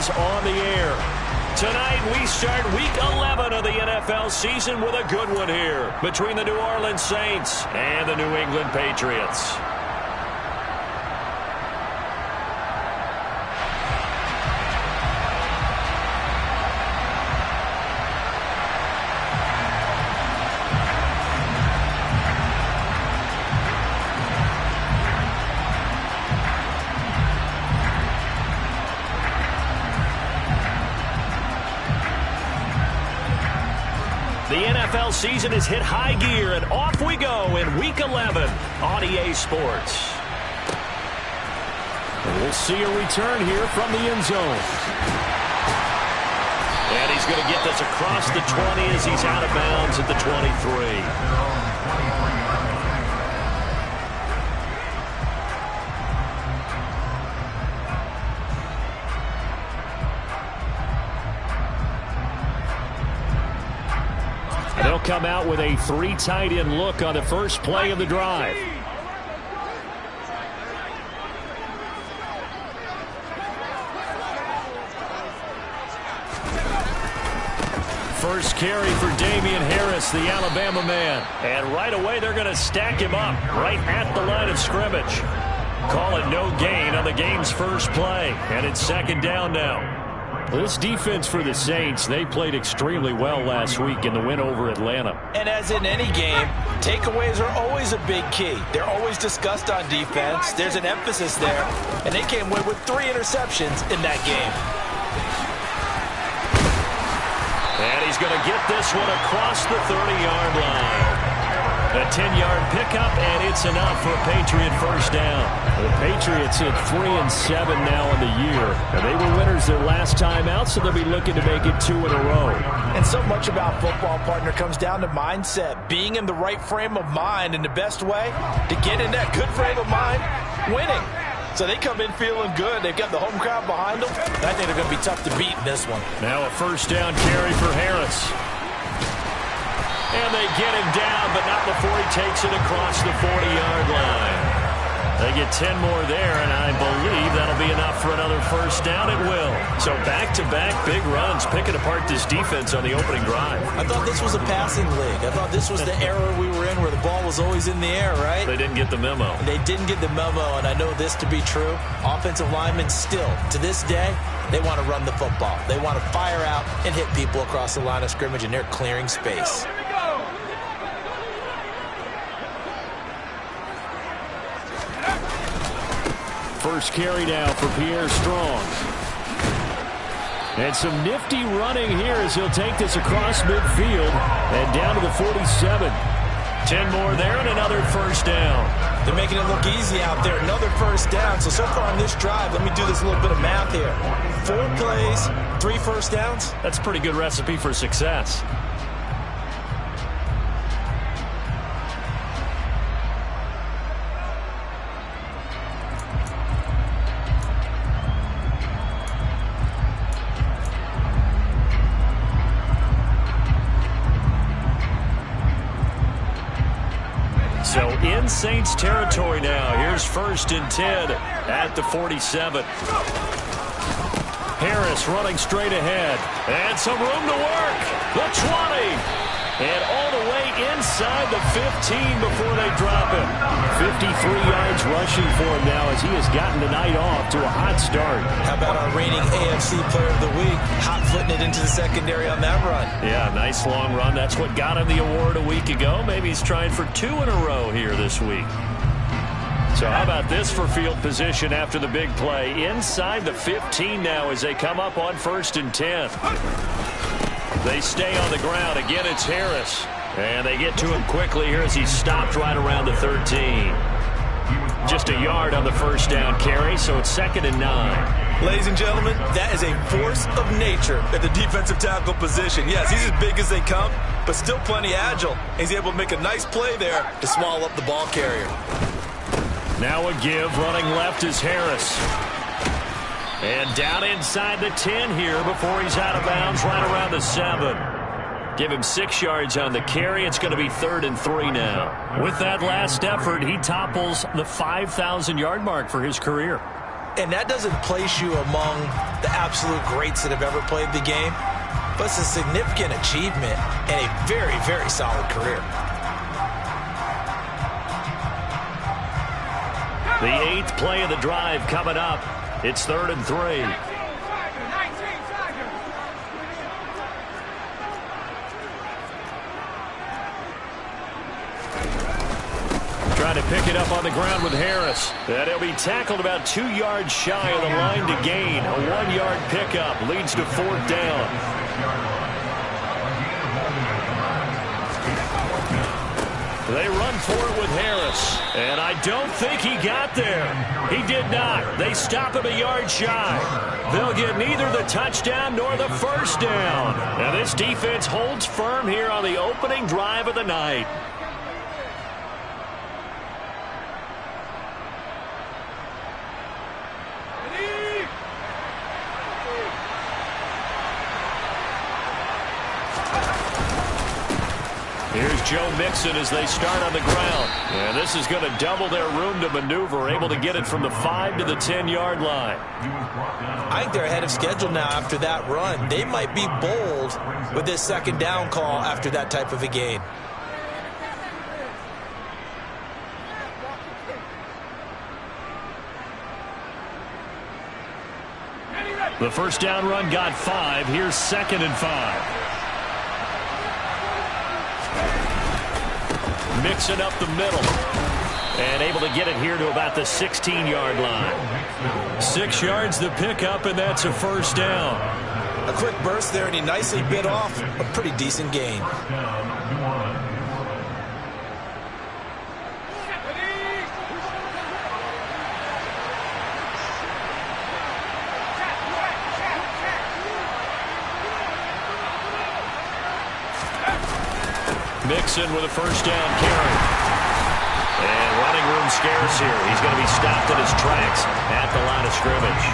is on the air. Tonight, we start Week 11 of the NFL season with a good one here between the New Orleans Saints and the New England Patriots. The NFL season has hit high gear, and off we go in Week 11 on EA Sports. And we'll see a return here from the end zone. And he's going to get this across the 20 as he's out of bounds at the 23. They'll come out with a 3 tight end look on the first play of the drive. First carry for Damian Harris, the Alabama man. And right away they're going to stack him up right at the line of scrimmage. Call it no gain on the game's first play. And it's second down now. This defense for the Saints, they played extremely well last week in the win over Atlanta. And as in any game, takeaways are always a big key. They're always discussed on defense. There's an emphasis there. And they came away with 3 interceptions in that game. And he's going to get this one across the 30-yard line. A 10-yard pickup, and it's enough for a Patriot first down. The Patriots at 3-7 now in the year. And they were winners their last time out, so they'll be looking to make it 2 in a row. And so much about football, partner, comes down to mindset. Being in the right frame of mind, and the best way to get in that good frame of mind, winning. So they come in feeling good. They've got the home crowd behind them. And I think they're going to be tough to beat in this one. Now a first down carry for Harris. And they get him down, but not before he takes it across the 40-yard line. They get 10 more there, and I believe that'll be enough for another first down. It will. So back-to-back big runs, picking apart this defense on the opening drive. I thought this was a passing league. I thought this was the era we were in where the ball was always in the air, right? They didn't get the memo. They didn't get the memo, and I know this to be true. Offensive linemen still, to this day, they want to run the football. They want to fire out and hit people across the line of scrimmage, and they're clearing space. First carry now for Pierre Strong. And some nifty running here as he'll take this across midfield and down to the 47. 10 more there and another first down. They're making it look easy out there. Another first down. So far on this drive, let me do this little bit of math here. 4 plays, 3 first downs. That's a pretty good recipe for success. So in Saints territory now. Here's 1st and 10 at the 47. Harris running straight ahead. And some room to work. The 20. And all the way inside the 15 before they drop him. 53 yards rushing for him now as he has gotten the night off to a hot start. How about our reigning AFC Player of the Week? Hot-footing it into the secondary on that run. Yeah, nice long run. That's what got him the award a week ago. Maybe he's trying for 2 in a row here this week. So how about this for field position after the big play? Inside the 15 now as they come up on 1st and 10. They stay on the ground. Again, it's Harris. And they get to him quickly here as he's stopped right around the 13. Just a yard on the first down carry, so it's 2nd and 9. Ladies and gentlemen, that is a force of nature at the defensive tackle position. Yes, he's as big as they come, but still plenty agile. He's able to make a nice play there to swallow up the ball carrier. Now a give. Running left is Harris. And down inside the 10 here before he's out of bounds right around the 7. Give him 6 yards on the carry. It's going to be 3rd and 3 now. With that last effort, he topples the 5,000-yard mark for his career. And that doesn't place you among the absolute greats that have ever played the game, but it's a significant achievement and a very, very solid career. The 8th play of the drive coming up. It's 3rd and 3. Trying to pick it up on the ground with Harris. And he'll be tackled about 2 yards shy of the line to gain. A 1-yard pickup leads to 4th down. They run for it with Harris. And I don't think he got there. He did not. They stop him a yard shy. They'll get neither the touchdown nor the first down. And this defense holds firm here on the opening drive of the night. Here's Joe Mixon as they start on the ground. And this is going to double their room to maneuver, able to get it from the 5 to the 10-yard line. I think they're ahead of schedule now after that run. They might be bold with this 2nd down call after that type of a gain. The first down run got 5. Here's 2nd and 5. Mixing up the middle. And able to get it here to about the 16-yard line. 6 yards the pickup, and that's a first down. A quick burst there, and he nicely bit off a pretty decent gain. Mixon with a first down carry. And running room scarce here. He's going to be stopped in his tracks at the line of scrimmage.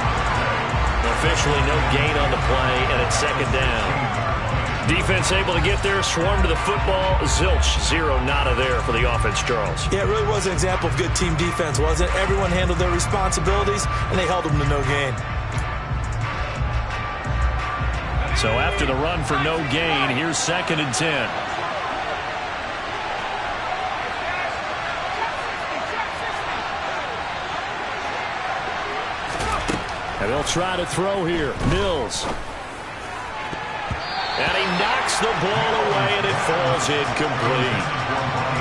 Officially no gain on the play, and it's 2nd down. Defense able to get there, swarm to the football. Zilch, 0 nada there for the offense, Charles. Yeah, it really was an example of good team defense, wasn't it? Everyone handled their responsibilities, and they held them to no gain. So after the run for no gain, here's 2nd and 10. And they'll try to throw here. Mills. And he knocks the ball away, and it falls incomplete.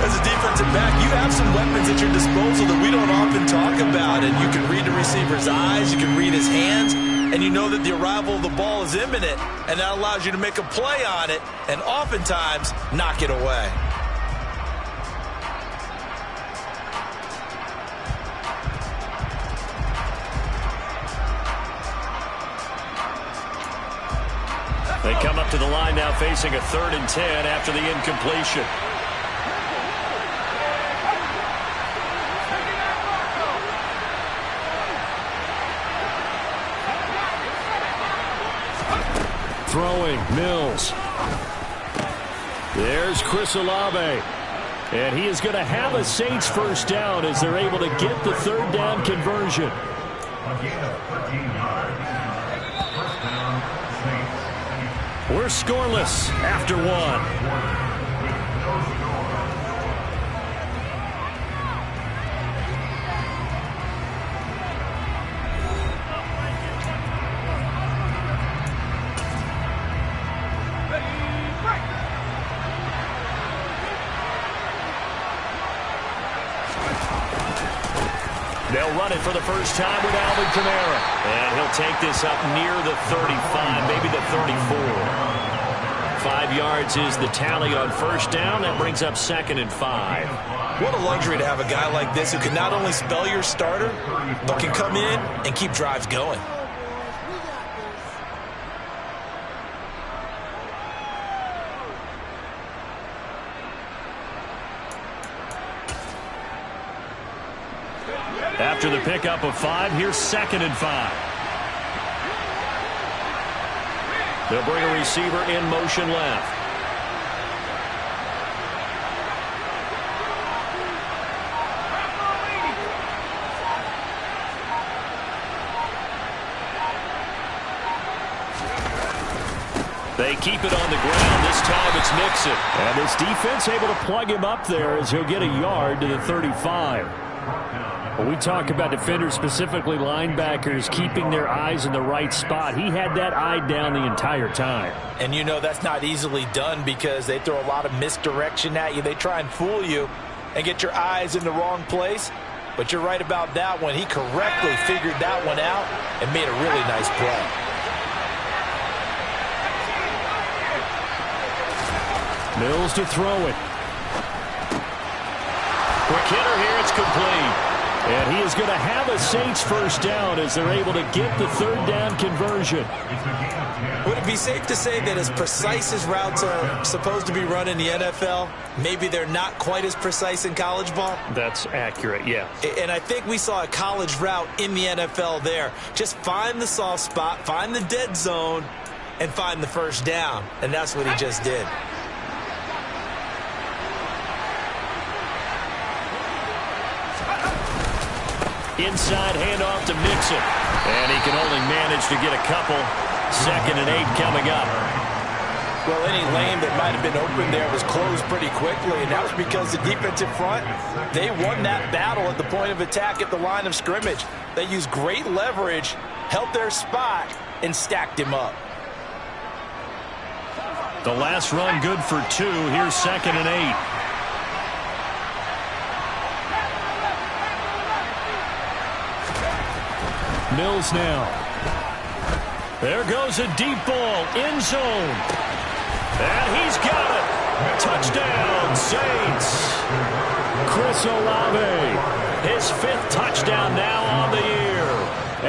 As a defensive back, you have some weapons at your disposal that we don't often talk about. And you can read the receiver's eyes, you can read his hands, and you know that the arrival of the ball is imminent. And that allows you to make a play on it and oftentimes knock it away. They come up to the line now facing a 3rd and 10 after the incompletion. Throwing, Mills. There's Chris Olave. And he is going to have a Saints first down as they're able to get the 3rd down conversion. We're scoreless after 1. They'll run it for the first time with Alvin Kamara. And he'll take this up near the 35, maybe the 34. 5 yards is the tally on first down. That brings up 2nd and 5. What a luxury to have a guy like this who can not only spell your starter, but can come in and keep drives going. After the pickup of 5, here's 2nd and 5. They'll bring a receiver in motion left. They keep it on the ground. This time it's Mixon. And this defense able to plug him up there as he'll get a yard to the 35. When we talk about defenders, specifically linebackers, keeping their eyes in the right spot, he had that eye down the entire time. And you know that's not easily done because they throw a lot of misdirection at you. They try and fool you and get your eyes in the wrong place. But you're right about that one. He correctly figured that one out and made a really nice play. Mills to throw it. Quick hitter here. It's complete. And he is going to have a Saints first down as they're able to get the third down conversion. Would it be safe to say that as precise as routes are supposed to be run in the NFL, maybe they're not quite as precise in college ball? That's accurate, yeah. And I think we saw a college route in the NFL there. Just find the soft spot, find the dead zone, and find the first down. And that's what he just did. Inside handoff to Mixon. And he can only manage to get a couple. 2nd and 8 coming up. Well, any lane that might have been open there was closed pretty quickly, and that was because the defensive front, they won that battle at the point of attack at the line of scrimmage. They used great leverage, held their spot, and stacked him up. The last run good for 2. Here's 2nd and 8. Mills now. There goes a deep ball, end zone. And he's got it. Touchdown, Saints. Chris Olave, his 5th touchdown now on the year.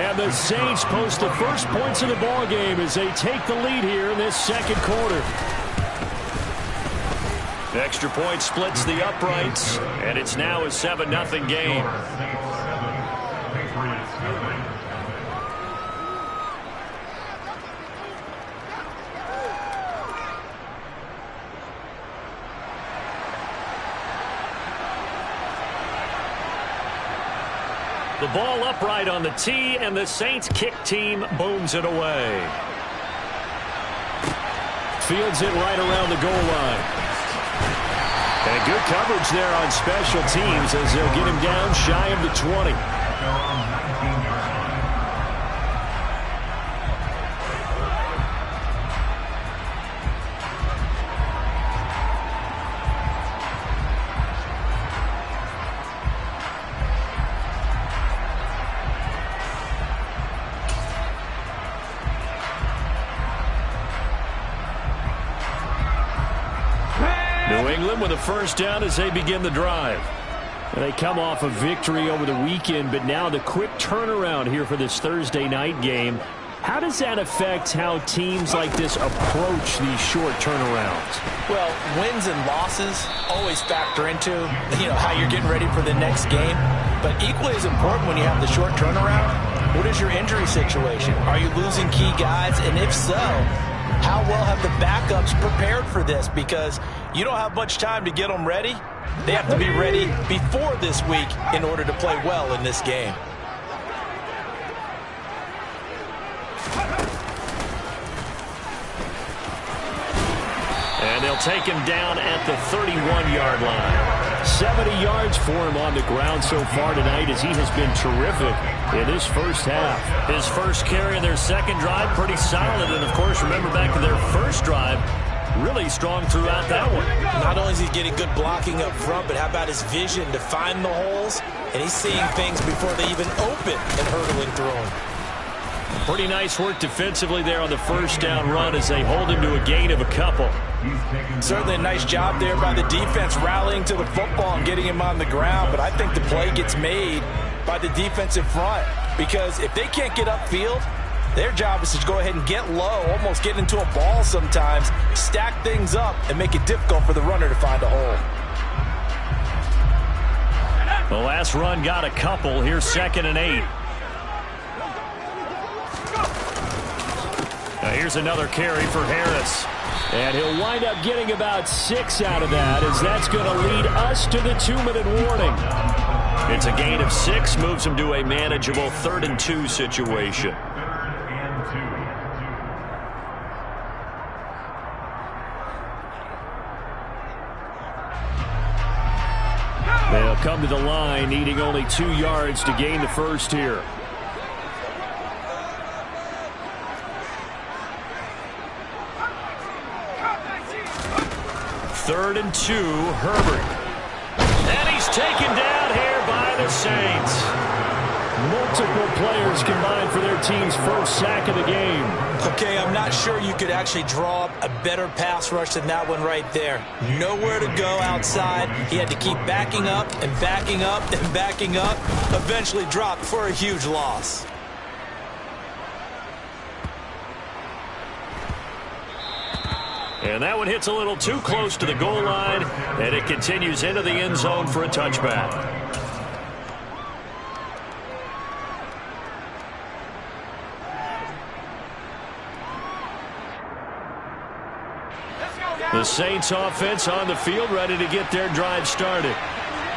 And the Saints post the first points of the ball game as they take the lead here in this second quarter. Extra point splits the uprights, and it's now a 7-0 game. The ball upright on the tee, and the Saints kick team booms it away. Fields it right around the goal line. And good coverage there on special teams as they'll get him down shy of the 20. New England with a first down as they begin the drive. And they come off a victory over the weekend, but now the quick turnaround here for this Thursday night game. How does that affect how teams like this approach these short turnarounds? Well, wins and losses always factor into, how you're getting ready for the next game. But equally as important when you have the short turnaround, what is your injury situation? Are you losing key guys? And if so, how well have the backups prepared for this? Because you don't have much time to get them ready. They have to be ready before this week in order to play well in this game. And they'll take him down at the 31-yard line. 70 yards for him on the ground so far tonight as he has been terrific in this first half. His first carry in their second drive, pretty solid. And, of course, remember back to their first drive, really strong throughout that one. Not only is he getting good blocking up front, but how about his vision to find the holes? And he's seeing things before they even open and hurdling through them. Pretty nice work defensively there on the first down run as they hold him to a gain of a couple. Certainly a nice job there by the defense rallying to the football and getting him on the ground. But I think the play gets made by the defensive front because if they can't get upfield, their job is to go ahead and get low, almost get into a ball sometimes, stack things up, and make it difficult for the runner to find a hole. The last run got a couple. Here's 2nd and 8. Now here's another carry for Harris. And he'll wind up getting about 6 out of that as that's going to lead us to the 2-minute warning. It's a gain of 6, moves him to a manageable 3rd and 2 situation. come to the line, needing only 2 yards to gain the first here. Third and 2, Herbert. And he's taken down here by the Saints. Multiple players combined for their team's first sack of the game. Okay, I'm not sure you could actually draw up a better pass rush than that one right there. Nowhere to go outside. He had to keep backing up and backing up and backing up. Eventually dropped for a huge loss. And that one hits a little too close to the goal line, and it continues into the end zone for a touchback. The Saints offense on the field, ready to get their drive started.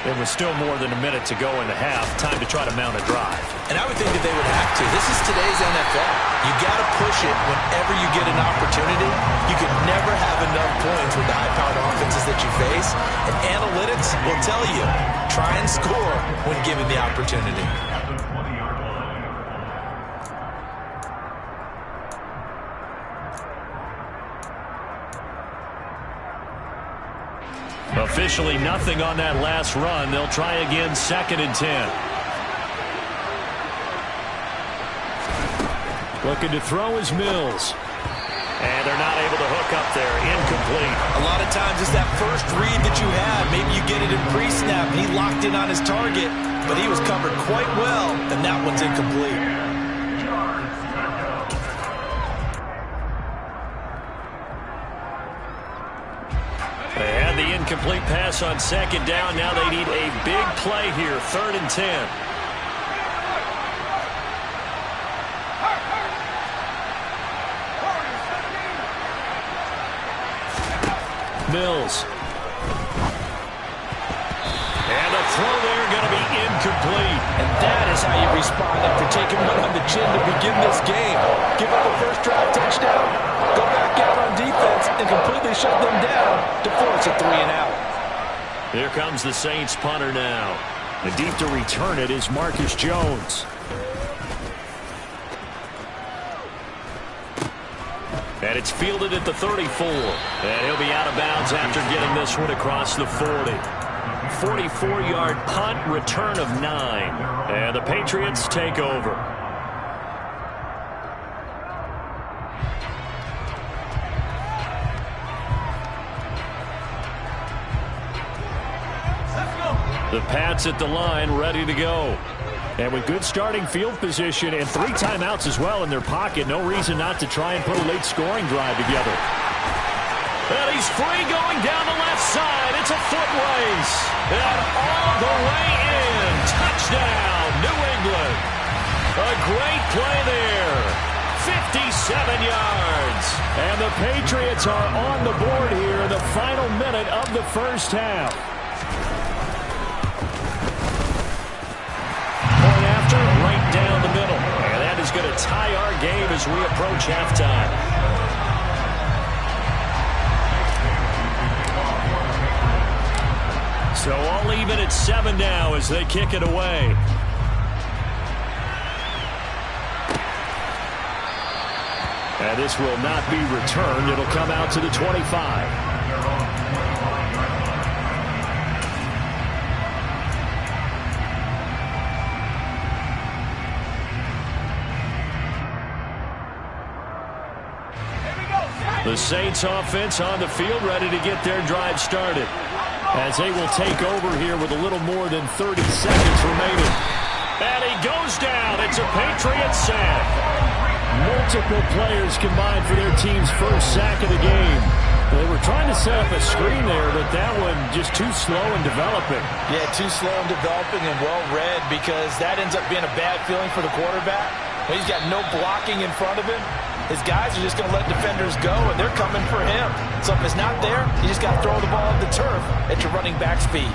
It was still more than a minute to go in the half. Time to try to mount a drive. And I would think that they would have to. This is today's NFL. You got to push it whenever you get an opportunity. You can never have enough points with the high-powered offenses that you face. And analytics will tell you, try and score when given the opportunity. Officially nothing on that last run. They'll try again, 2nd and 10. Looking to throw is Mills. And they're not able to hook up there. Incomplete. A lot of times it's that first read that you had. Maybe you get it in pre-snap and he locked in on his target, but he was covered quite well, and that one's incomplete. They had the incomplete pass on 2nd down. Now they need a big play here, 3rd and 10. Mills. And a throw there going to be incomplete. And that is how you respond after taking one on the chin to begin this game. Give up a first drive touchdown, go back out on defense, and completely shut them down to force a 3-and-out. Here comes the Saints punter now. And deep to return it is Marcus Jones. And it's fielded at the 34. And he'll be out of bounds after getting this one across the 40. 44-yard punt, return of 9. And the Patriots take over. The Pats at the line, ready to go. And with good starting field position and 3 timeouts as well in their pocket, no reason not to try and put a late scoring drive together. And he's free going down the left side. It's a foot race. And all the way in. Touchdown, New England. A great play there. 57 yards. And the Patriots are on the board here in the final minute of the first half. Right down the middle. And that is going to tie our game as we approach halftime. So all even at 7 now as they kick it away. And this will not be returned. It'll come out to the 25. The Saints offense on the field, ready to get their drive started. As they will take over here with a little more than 30 seconds remaining. And he goes down. It's a Patriot sack. Multiple players combined for their team's first sack of the game. They were trying to set up a screen there, but that one just too slow in developing. Yeah, too slow in developing and well read, because that ends up being a bad feeling for the quarterback. When he's got no blocking in front of him, his guys are just going to let defenders go, and they're coming for him. So if it's not there, you just got to throw the ball on the turf at your running back speed.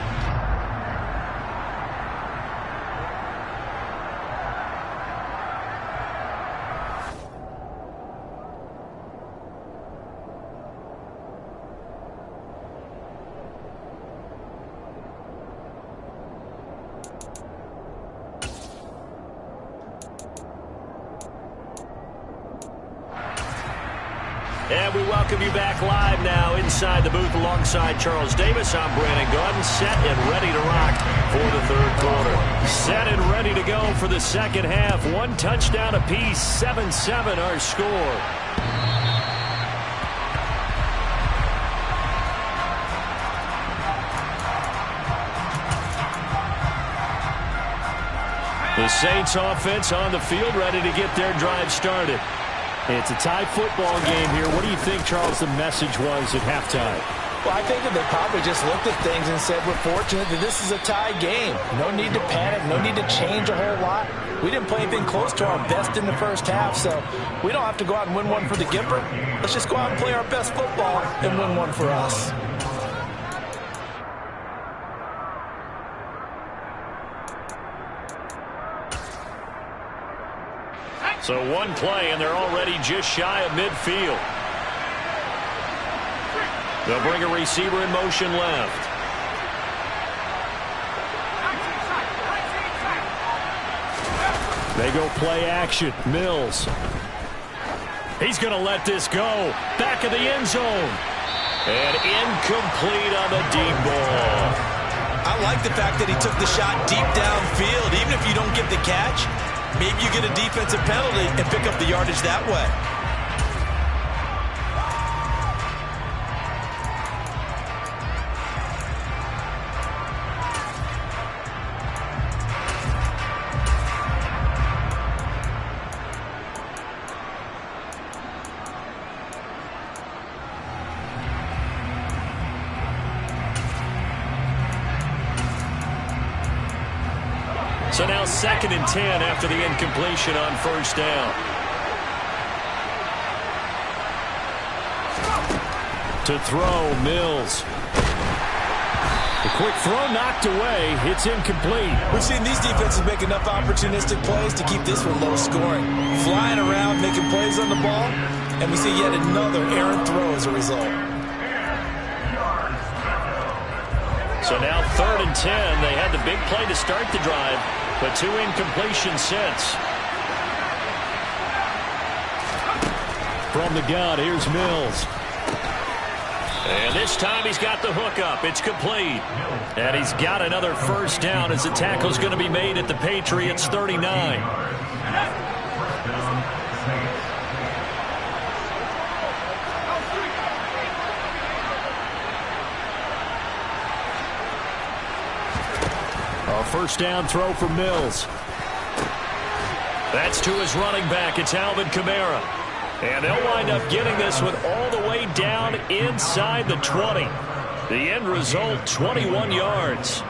And we welcome you back live now inside the booth alongside Charles Davis. I'm Brandon Gordon, set and ready to rock for the third quarter. Set and ready to go for the second half. One touchdown apiece, 7-7 our score. The Saints offense on the field, ready to get their drive started. It's a tie football game here. What do you think, Charles, the message was at halftime? Well, I think that they probably just looked at things and said, we're fortunate that this is a tie game. No need to panic, no need to change a whole lot. We didn't play anything close to our best in the first half, so we don't have to go out and win one for the Gipper. Let's just go out and play our best football and win one for us. So one play, and they're already just shy of midfield. They'll bring a receiver in motion left. They go play action. Mills. He's going to let this go. Back of the end zone. And incomplete on the deep ball. I like the fact that he took the shot deep downfield. Even if you don't get the catch, maybe you get a defensive penalty and pick up the yardage that way. So now 2nd and 10 after the incompletion on first down. To throw, Mills. The quick throw knocked away. It's incomplete. We've seen these defenses make enough opportunistic plays to keep this one low scoring. Flying around, making plays on the ball, and we see yet another errant throw as a result. So now 3rd and 10. They had the big play to start the drive, but 2 incompletions since. From the gun, here's Mills. And this time he's got the hook up. It's complete. And he's got another first down as the tackle's going to be made at the Patriots' 39. A first down throw for Mills. That's to his running back. It's Alvin Kamara. And they'll wind up getting this one all the way down inside the 20. The end result, 21 yards.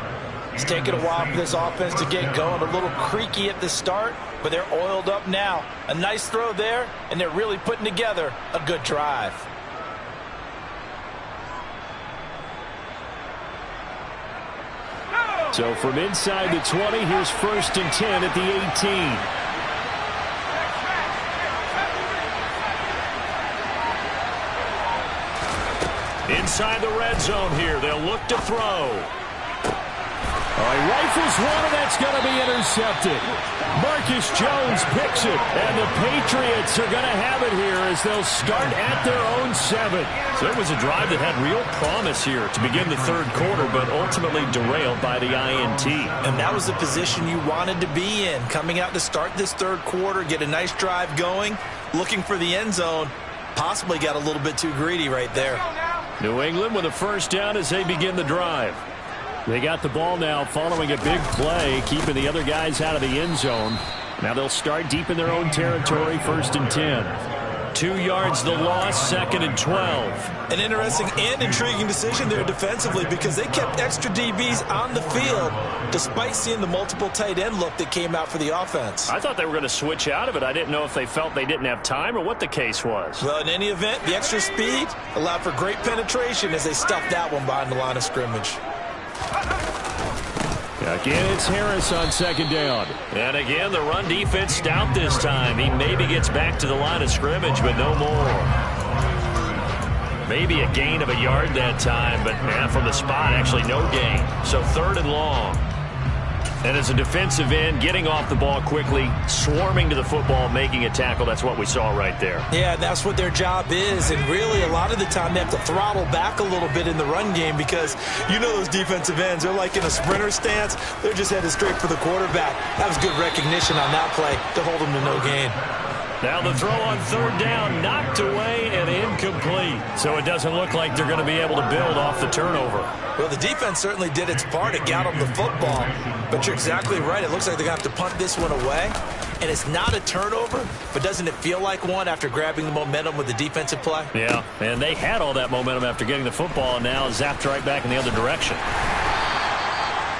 It's taken a while for this offense to get going. A little creaky at the start, but they're oiled up now. A nice throw there, and they're really putting together a good drive. So from inside the 20, here's 1st and 10 at the 18. Inside the red zone here, they'll look to throw. He rifles one, and that's going to be intercepted. Marcus Jones picks it, and the Patriots are going to have it here as they'll start at their own 7. So it was a drive that had real promise here to begin the third quarter, but ultimately derailed by the INT. And that was the position you wanted to be in, coming out to start this third quarter, get a nice drive going, looking for the end zone. Possibly got a little bit too greedy right there. New England with a first down as they begin the drive. They got the ball now following a big play, keeping the other guys out of the end zone. Now they'll start deep in their own territory, 1st and 10. 2 yards the loss, 2nd and 12. An interesting and intriguing decision there defensively because they kept extra DBs on the field despite seeing the multiple tight end look that came out for the offense. I thought they were going to switch out of it. I didn't know if they felt they didn't have time or what the case was. Well, in any event, the extra speed allowed for great penetration as they stuffed that one behind the line of scrimmage. Again, it's Harris on 2nd down. And again, the run defense stout this time. He maybe gets back to the line of scrimmage, but no more. Maybe a gain of a yard that time, but from the spot, actually no gain. So 3rd and long. And as a defensive end, getting off the ball quickly, swarming to the football, making a tackle, that's what we saw right there. Yeah, that's what their job is. And really, a lot of the time, they have to throttle back a little bit in the run game because you know those defensive ends, they're like in a sprinter stance. They're just headed straight for the quarterback. That was good recognition on that play to hold them to no gain. Now the throw on third down, knocked away and incomplete. So it doesn't look like they're going to be able to build off the turnover. Well, the defense certainly did its part to get them the football. But you're exactly right. It looks like they're going to have to punt this one away. And it's not a turnover, but doesn't it feel like one after grabbing the momentum with the defensive play? Yeah, and they had all that momentum after getting the football, and now zapped right back in the other direction.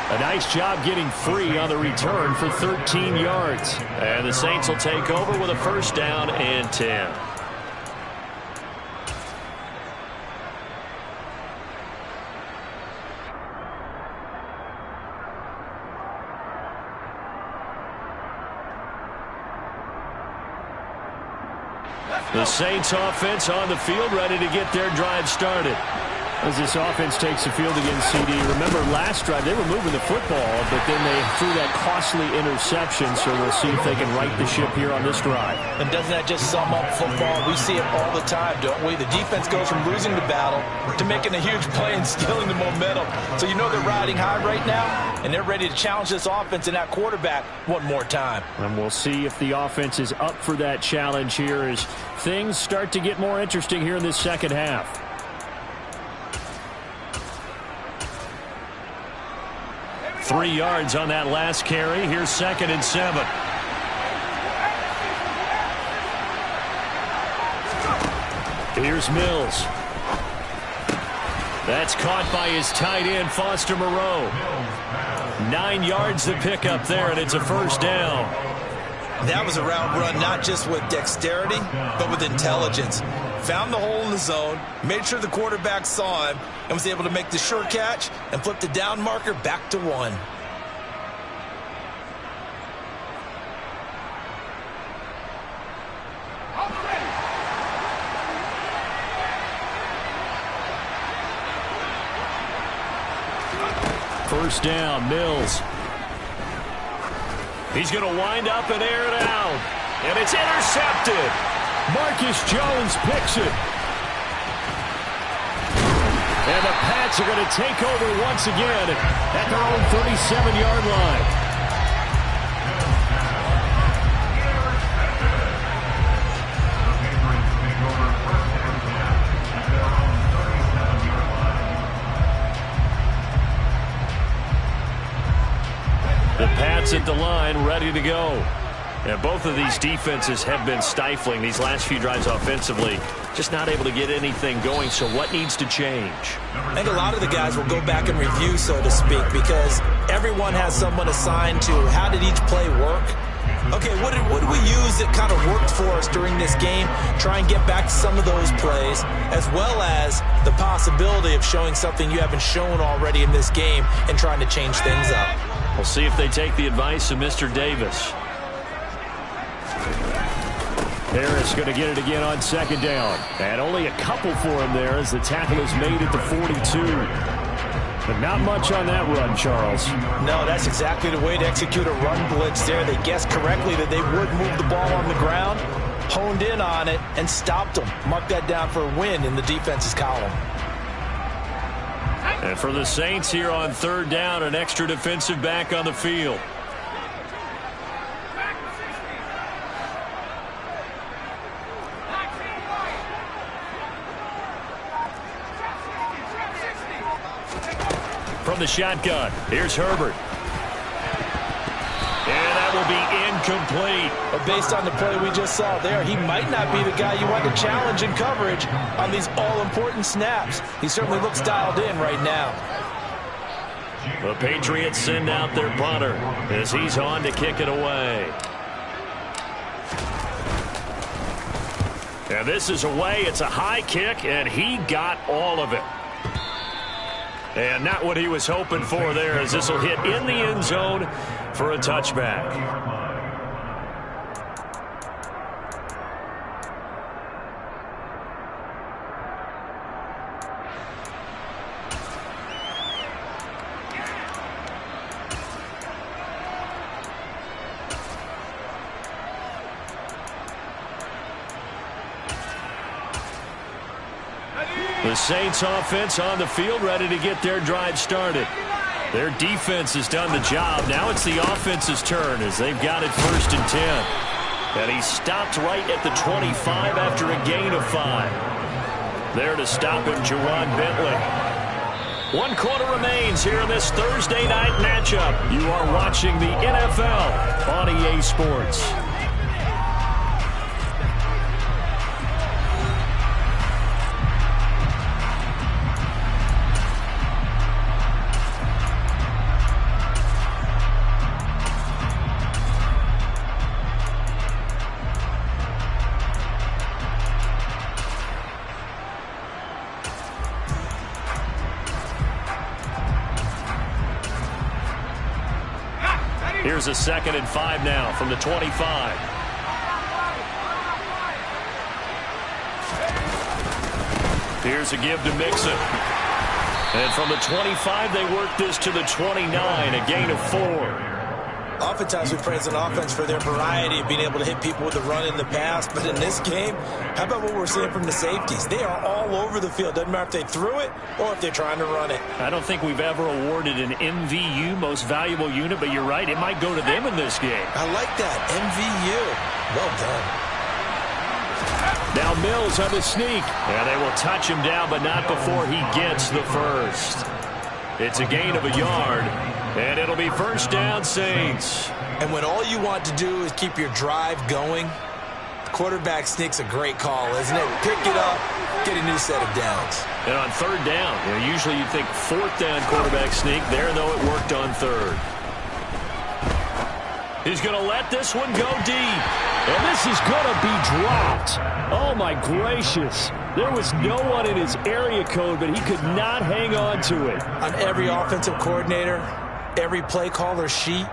A nice job getting free on the return for 13 yards. And the Saints will take over with a first down and 10. The Saints offense on the field, ready to get their drive started. As this offense takes the field against CD, remember last drive they were moving the football, but then they threw that costly interception, so we'll see if they can right the ship here on this drive. And doesn't that just sum up football? We see it all the time, don't we? The defense goes from losing the battle to making a huge play and stealing the momentum. So you know they're riding high right now, and they're ready to challenge this offense and that quarterback one more time. And we'll see if the offense is up for that challenge here as things start to get more interesting here in this second half. Three yards on that last carry. Here's 2nd and 7. Here's Mills. That's caught by his tight end, Foster Moreau. 9 yards to pick up there, and it's a first down. That was a route run not just with dexterity, but with intelligence. Found the hole in the zone, made sure the quarterback saw him, and was able to make the sure catch and flip the down marker back to 1. First down, Mills. He's going to wind up and air it out. And it's intercepted. Marcus Jones picks it. And the Pats are going to take over once again at their own 37-yard line. The Pats at the line, ready to go. And both of these defenses have been stifling these last few drives offensively. Just not able to get anything going, so what needs to change? I think a lot of the guys will go back and review, so to speak, because everyone has someone assigned to how did each play work. Okay, what did we use that kind of worked for us during this game? Try and get back to some of those plays, as well as the possibility of showing something you haven't shown already in this game and trying to change things up. We'll see if they take the advice of Mr. Davis. Harris going to get it again on 2nd down. And only a couple for him there as the tackle is made at the 42. But not much on that run, Charles. No, that's exactly the way to execute a run blitz there. They guessed correctly that they would move the ball on the ground, honed in on it, and stopped them. Mark that down for a win in the defense's column. And for the Saints here on 3rd down, an extra defensive back on the field. From the shotgun, here's Herbert. And that will be incomplete. But based on the play we just saw there, he might not be the guy you want to challenge in coverage on these all-important snaps. He certainly looks dialed in right now. The Patriots send out their punter as he's on to kick it away. And this is away. It's a high kick, and he got all of it. And not what he was hoping for there, as this will hit in the end zone for a touchback. The Saints offense on the field, ready to get their drive started. Their defense has done the job. Now it's the offense's turn as they've got it 1st and 10. And he stopped right at the 25 after a gain of 5. There to stop him, Juwan Bentley. 1 quarter remains here in this Thursday night matchup. You are watching the NFL on EA Sports. Here's a 2nd and 5 now from the 25. Here's a give to Mixon. And from the 25, they work this to the 29, a gain of 4. Oftentimes we praise an offense for their variety of being able to hit people with the run in the pass. But in this game, how about what we're seeing from the safeties? They are all over the field. Doesn't matter if they threw it or if they're trying to run it. I don't think we've ever awarded an MVU, most valuable unit, but you're right, it might go to them in this game. I like that, MVU. Well done. Now Mills on the sneak. And they will touch him down, but not before he gets the first. It's a gain of a yard. And it'll be 1st down, Saints. And when all you want to do is keep your drive going, the quarterback sneak's a great call, isn't it? Pick it up, get a new set of downs. And on 3rd down, usually you'd think 4th down quarterback sneak. There, though, it worked on 3rd. He's going to let this one go deep. And this is going to be dropped. Oh, my gracious. There was no one in his area code, but he could not hang on to it. On every offensive coordinator, every play caller sheet,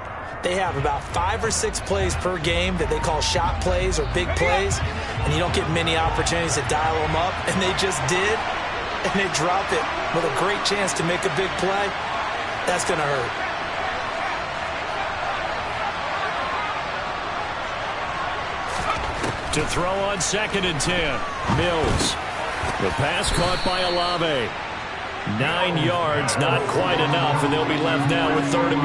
they have about 5 or 6 plays per game that they call shot plays or big plays, and you don't get many opportunities to dial them up, and they just did, and they drop it with a great chance to make a big play. That's going to hurt. To throw on 2nd and 10, Mills. The pass caught by Olave. 9 yards, not quite enough, and they'll be left now with 3rd and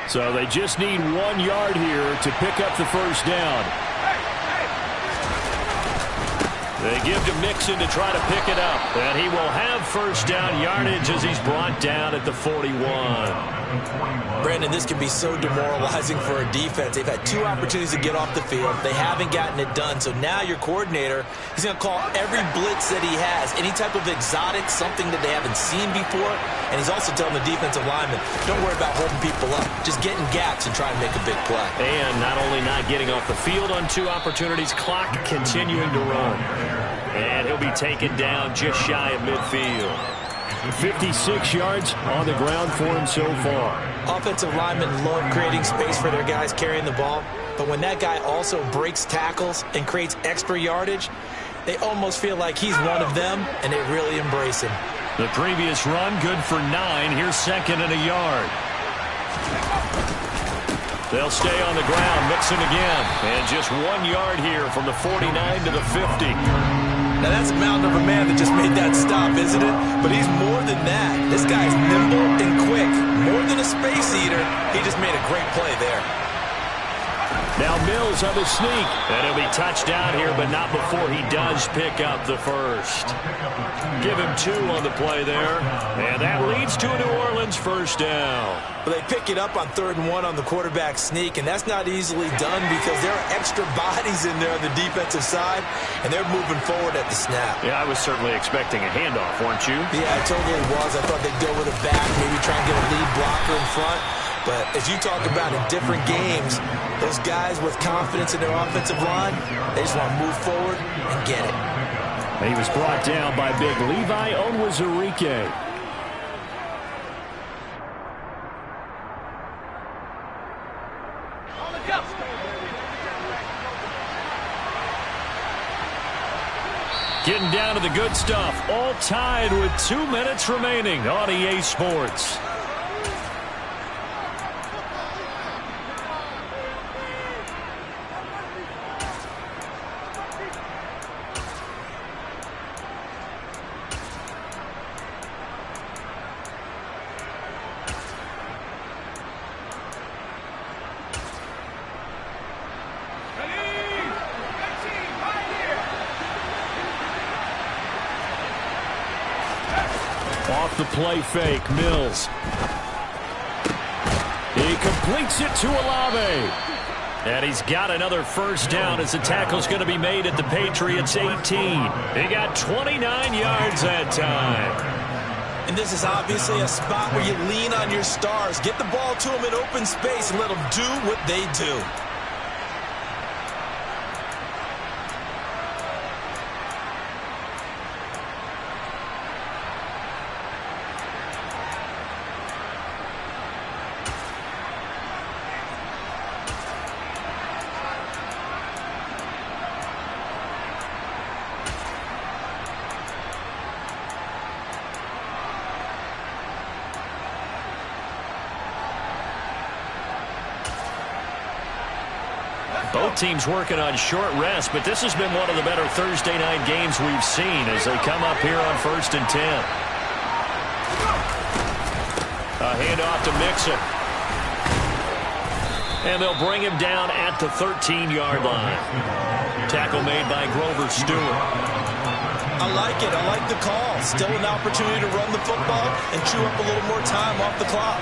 1. So they just need 1 yard here to pick up the 1st down. They give to Mixon to try to pick it up. And he will have 1st down yardage as he's brought down at the 41. Brandon, this can be so demoralizing for a defense. They've had 2 opportunities to get off the field. They haven't gotten it done. So now your coordinator, he's going to call every blitz that he has, any type of exotic, something that they haven't seen before. And he's also telling the defensive lineman, don't worry about holding people up. Just get in gaps and try and make a big play. And not only not getting off the field on 2 opportunities, clock continuing to run. And he'll be taken down just shy of midfield. 56 yards on the ground for him so far. Offensive linemen love creating space for their guys carrying the ball. But when that guy also breaks tackles and creates extra yardage, they almost feel like he's one of them, and they really embrace him. The previous run, good for 9. Here's 2nd and a yard. They'll stay on the ground, Mixon again. And just 1 yard here from the 49 to the 50. Now that's a mountain of a man that just made that stop, isn't it? But he's more than that. This guy's nimble and quick. More than a space eater, he just made a great play there. Now Mills on the sneak. And he'll be touched down here, but not before he does pick up the 1st. Give him 2 on the play there. And that leads to a New Orleans 1st down. But they pick it up on 3rd and 1 on the quarterback sneak, and that's not easily done because there are extra bodies in there on the defensive side, and they're moving forward at the snap. Yeah, I was certainly expecting a handoff, weren't you? Yeah, I totally was. I thought they'd go with a back, maybe try and get a lead blocker in front. But as you talk about in different games, those guys with confidence in their offensive line, they just want to move forward and get it. He was brought down by big Levi Onwuzurike. Getting down to the good stuff. All tied with 2 minutes remaining on EA Sports. Off the play fake, Mills. He completes it to Olave. And he's got another first down as the tackle's going to be made at the Patriots' 18. He got 29 yards that time. And this is obviously a spot where you lean on your stars. Get the ball to them in open space and let them do what they do. Both teams working on short rest, but this has been one of the better Thursday night games we've seen as they come up here on 1st and 10. A handoff to Mixon. And they'll bring him down at the 13-yard line. Tackle made by Grover Stewart. I like it. I like the call. Still an opportunity to run the football and chew up a little more time off the clock.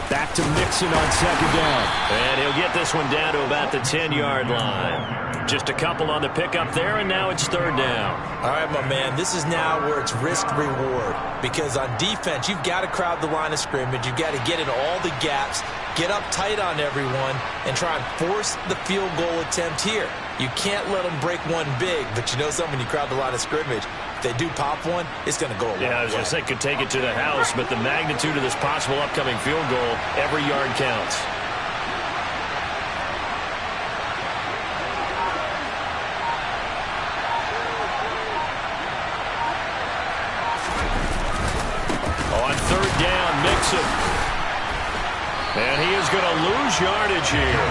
Back to Mixon on 2nd down. And he'll get this one down to about the 10-yard line. Just a couple on the pickup there, and now it's 3rd down. All right, my man, this is now where it's risk-reward. Because on defense, you've got to crowd the line of scrimmage. You've got to get in all the gaps, get up tight on everyone, and try and force the field goal attempt here. You can't let them break one big, but you know something, when you crowd the line of scrimmage, if they do pop one, it's going to go a long way. Yeah, I was going to say could take it to the house, but the magnitude of this possible upcoming field goal, every yard counts. On 3rd down, Mixon. And he is going to lose yardage here.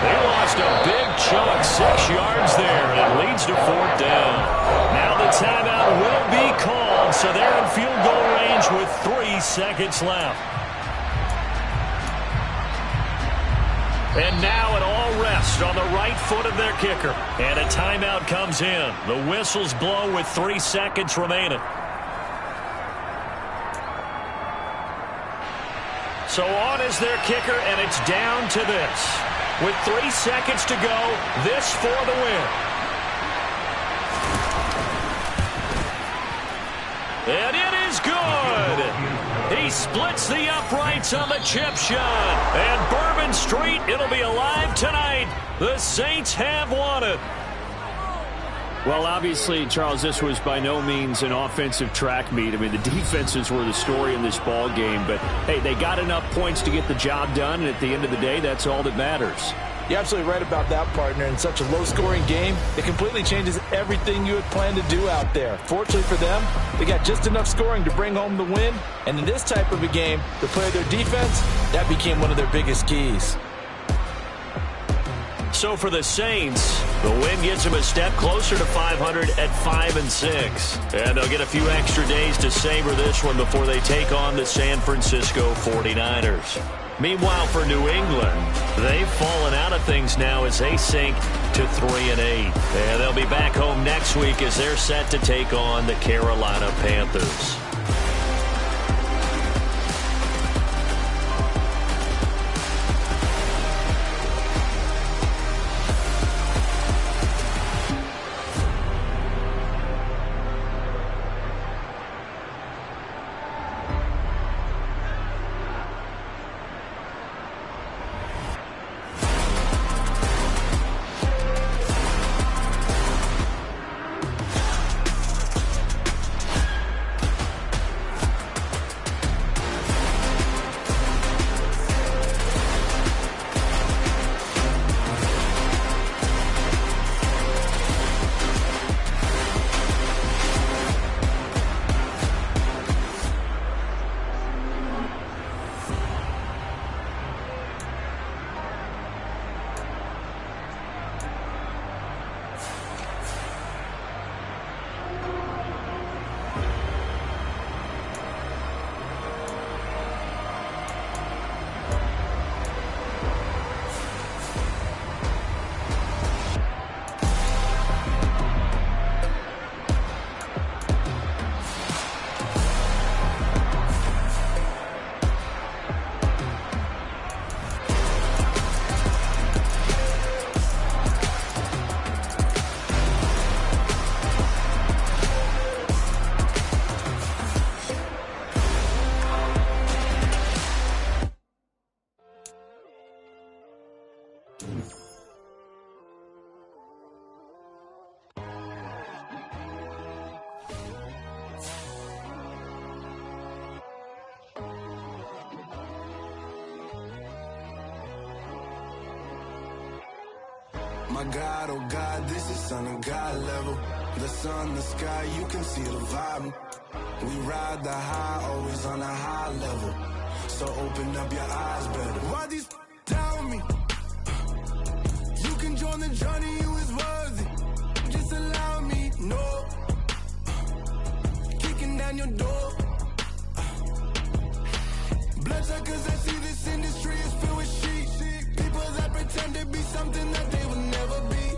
They lost a big chunk, 6 yards there, and it leads to 4th down. Now the timeout will be called, so they're in field goal range with 3 seconds left. And now it all rests on the right foot of their kicker. And a timeout comes in. The whistles blow with 3 seconds remaining. So on is their kicker, and it's down to this. With 3 seconds to go, this for the win. And it is good. He splits the uprights on the chip shot. And Bourbon Street, it'll be alive tonight. The Saints have won it. Well, obviously, Charles, this was by no means an offensive track meet. I mean, the defenses were the story in this ball game. But, hey, they got enough points to get the job done. And at the end of the day, that's all that matters. You're absolutely right about that, partner. In such a low-scoring game, it completely changes everything you had planned to do out there. Fortunately for them, they got just enough scoring to bring home the win. And in this type of a game, to play their defense, that became one of their biggest keys. So for the Saints, the win gets them a step closer to 500 at 5-6. And they'll get a few extra days to savor this one before they take on the San Francisco 49ers. Meanwhile, for New England, they've fallen out of things now as they sink to 3-8. And they'll be back home next week as they're set to take on the Carolina Panthers. My God, oh God, this is Son of God level. The sun, the sky, you can see the vibe. We ride the high, always on a high level. So open up your eyes better. Why these down me? You can join the journey, you is worthy. Just allow me, no. Kicking down your door. Bloodsuckers, I see this industry is filled with sheep. People that pretend to be something that they will never be.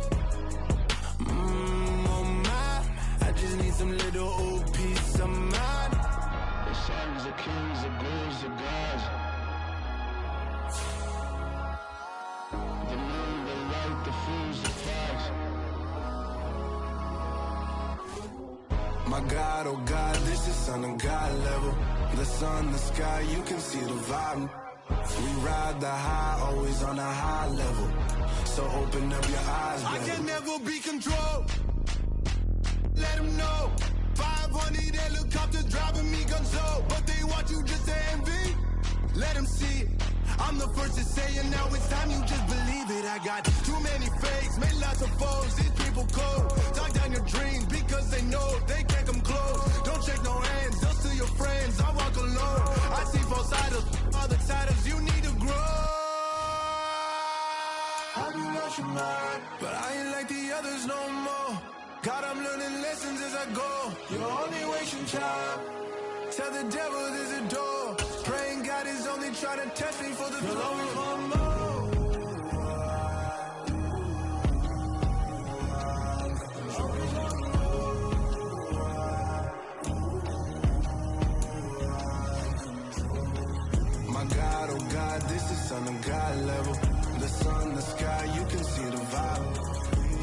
Oh my, I just need some little old peace of mind. The sons of kings, the gurus of gods. The moon, the light, the fools, the facts. My God, oh God, this is Son of God level. The sun, the sky, you can see the vibe. We ride the high, always on a high level. So open up your eyes, baby. I can never be controlled. Let them know. 500 helicopters driving me gonzo. But they want you just to envy. Let them see it. I'm the first to say it, now it's time you just believe it. I got too many fakes, made lots of foes. These people cold. Talk down your dreams because they know they can't come close. Don't shake no hands, just to your friends. I walk alone. I see both idols, other titles. You need to grow. Have you lost your mind? But I ain't like the others no more. God, I'm learning lessons as I go. You're only wasting time. Tell the devil there's a door. Praying God is only trying to test me for the glory for more. My God, oh God, this is Son of God level. The sun, the sky, you can see the vibe.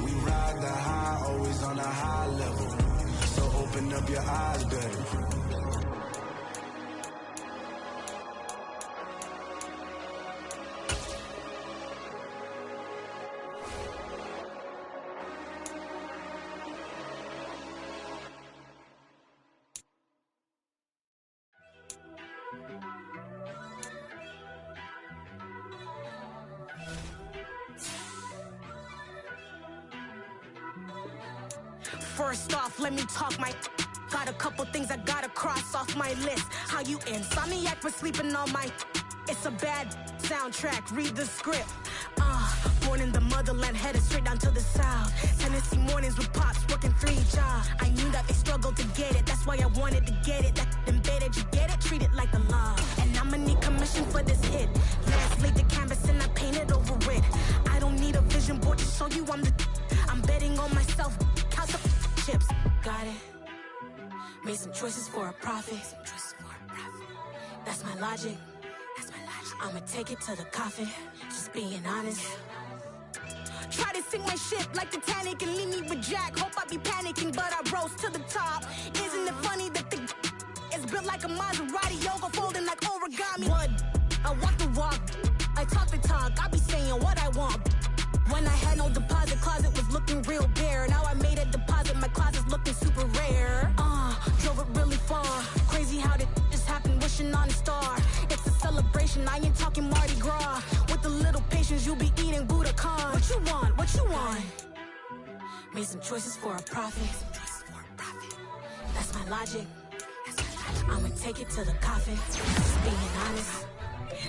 We ride the high, always on a high level. So open up your eyes, baby. First off, let me talk my. Got a couple things I gotta cross off my list. How you insomniac for sleeping on my. It's a bad soundtrack, read the script. Born in the motherland, headed straight down to the south. Tennessee mornings with pops, working 3 jobs. I knew that they struggled to get it, that's why I wanted to get it. That embedded, you get it, treat it like the law. And I'ma need commission for this hit. Last laid the canvas and I painted over it. I don't need a vision board to show you I'm the. I'm betting on myself, count the chips. Got it. Made some choices for a profit. That's my logic. I'ma take it to the coffin. Just being honest. Try to sink my ship like Titanic and leave me with Jack. Hope I be panicking, but I rose to the top. Isn't it funny that the is built like a Maserati, yoga folding like origami? What? I walk the walk, I talk the talk. I be saying what I want. When I had no deposit, closet was looking real bare. Now I made a deposit, my closet's looking super rare. Drove it really far. Crazy how did just happen, wishing on a star. It's a celebration, I ain't talking Mardi Gras. With a little patience, you'll be eating Budokan. What you want? What you want? Made some choices for a profit. That's my logic. I'ma take it to the coffin. Just being honest.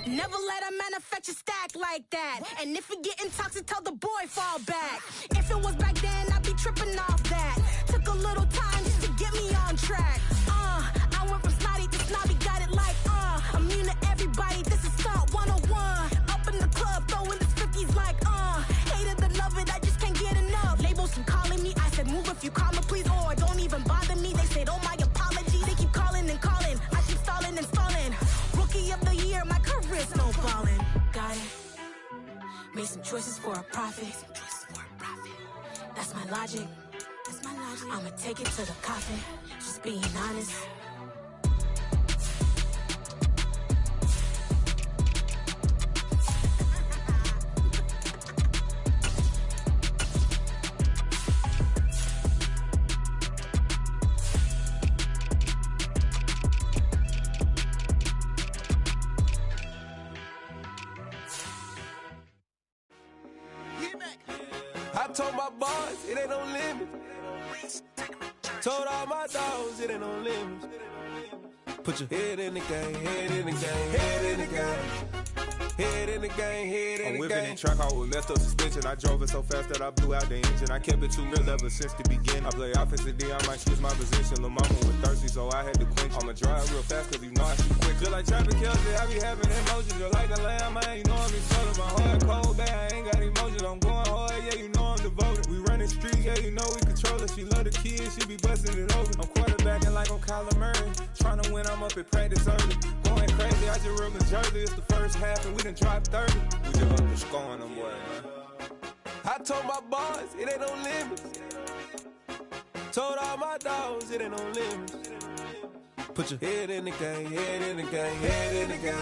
Never let a manufacture stack like that. And if it getting toxic, tell the boy fall back. If it was back then, I'd be tripping off that. Took a little time just to get me on track. I went from snotty to snobby, got it like immune to everybody, this is Stunt 101. Up in the club, throwing the 50s like hate it and love it, I just can't get enough. Labels keep calling me, I said move if you call me please, or don't even bother me. They said oh my apologies, they keep calling and calling. I keep stalling and stalling. Rookie of the year, my career snowballing. Got it. Made some choices for a profit. That's my logic. I'ma take it to the coffin. Just being honest. I told my boys, it ain't no limit. Told all my dogs, it ain't no limits. Put your head in the game, head in the game, head in the game. Head in the game, head in the game. I'm whipping in track out with messed up suspension. I drove it so fast that I blew out the engine. I kept it too real ever since the beginning. I play offensive D, I might switch my position. Lil' mama was thirsty, so I had to quench. I'ma drive real fast, cause you know I shoot quick. Just like traffic Kelsey, I be having emotions. Just like the lamb, man, you know I'm exploding. My heart cold, bad, I ain't got emotions. I'm going hard, yeah, you know I'm devoted. We running street, yeah, you know we control it. She love the kids, she be busting it open. I'm quarterbacking like I'm Kyler Murray. Trying to win, I'm up at practice early. Going crazy, I just rub in Jersey. It's the first half, and we done dropped 30. We just up to scoring them boys, man. I told my boys, it ain't no limits. Told all my dogs, it ain't no limits. Put your head in the game, head in the game, head in the game.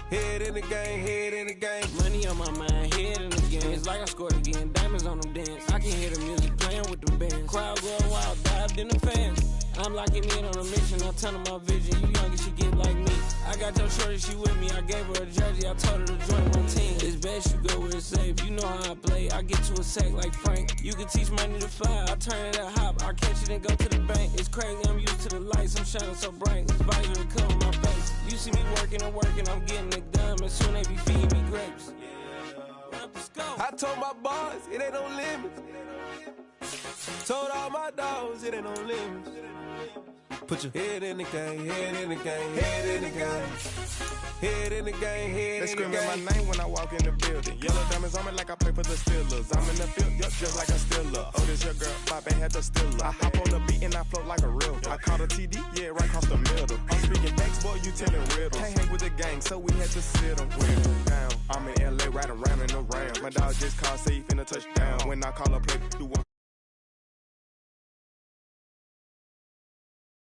Head in the game, head in the game. Money on my mind, head in the game. It's like I scored again, diamonds on them dance. I can hear the music playing with them bands. Crowd going wild, dived in the fans. I'm locking in on a mission, I'm telling my vision. You young, she get like me. I got your shorty, she with me. I gave her a jersey, I told her to join my team. It's best you go where it's safe. You know how I play. I get to a sack like Frank. You can teach money to fly. I turn it at hop. I catch it and go to the bank. It's crazy, I'm used to the lights. I'm shining so bright. This visor will cover my face. You see me working and working, I'm getting it done. And soon they be feeding me grapes. I told my boys, it ain't no limits. Told all my dogs, it ain't no limits. Put your head in the game, head in the game, head in the game. Head in the game, head in the game. They screaming my name when I walk in the building. Yellow diamonds on me like I play for the Steelers. I'm in the field, yup, just like a Steeler. Oh, this your girl, my band had the Steeler. I hop on the beat and I float like a real. I caught a TD, yeah, right across the middle. I'm speaking facts, boy, you telling riddles. Can't hang with the gang, so we had to sit them down. I'm in LA, riding round and around. My dog just called, say he finna touch down. When I call a play, do one.